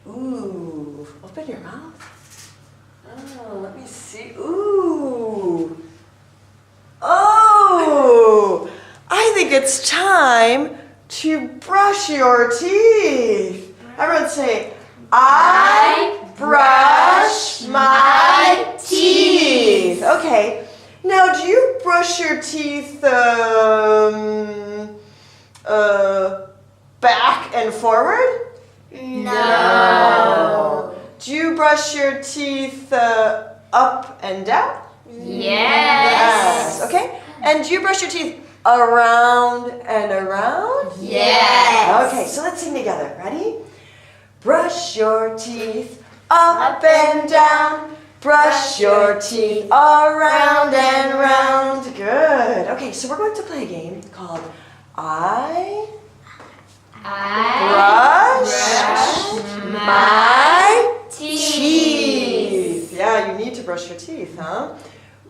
Ooh, open your mouth. Oh, let me see. Ooh. Oh, I think it's time to brush your teeth. Everyone say, I brush my teeth. Okay. Now, do you brush your teeth back and forward? No. Do you brush your teeth up and down? Yes. Okay. And do you brush your teeth around and around? Yes. Okay, so let's sing together. Ready? Brush your teeth up and down. Brush your teeth around and round. Good. Okay, so we're going to play a game called I brush my teeth. Yeah, you need to brush your teeth, huh?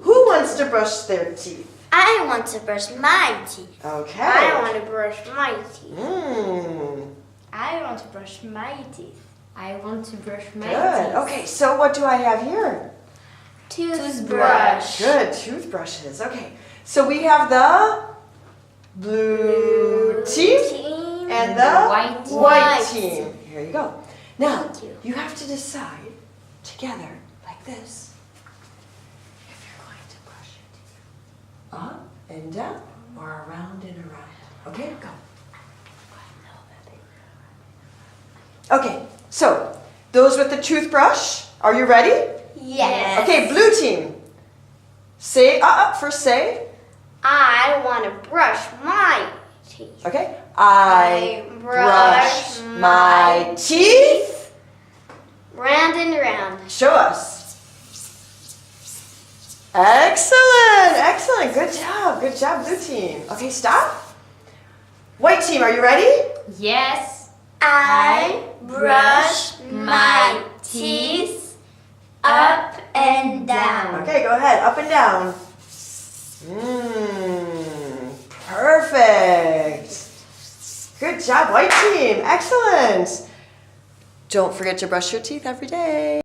Who wants to brush their teeth? I want to brush my teeth. Okay. I want to brush my teeth. I want to brush my teeth. I want to brush my Good. teeth. Okay, so what do I have here? Toothbrush. Good, toothbrushes. Okay, so we have the blue team and the white team. Here you go. Now, you have to decide together, like this, if you're going to brush your teeth up and down or around and around. Okay, go. Okay, so those with the toothbrush, are you ready? Yes. Okay, blue team. Say, first say. I want to brush my teeth. Okay. I brush my teeth. Round and round. Show us. Excellent, excellent. Good job, blue team. Okay, stop. White team, are you ready? Yes. I brush my teeth up and down. Okay, go ahead, up and down. Perfect. Good job, white team. Excellent. Don't forget to brush your teeth every day.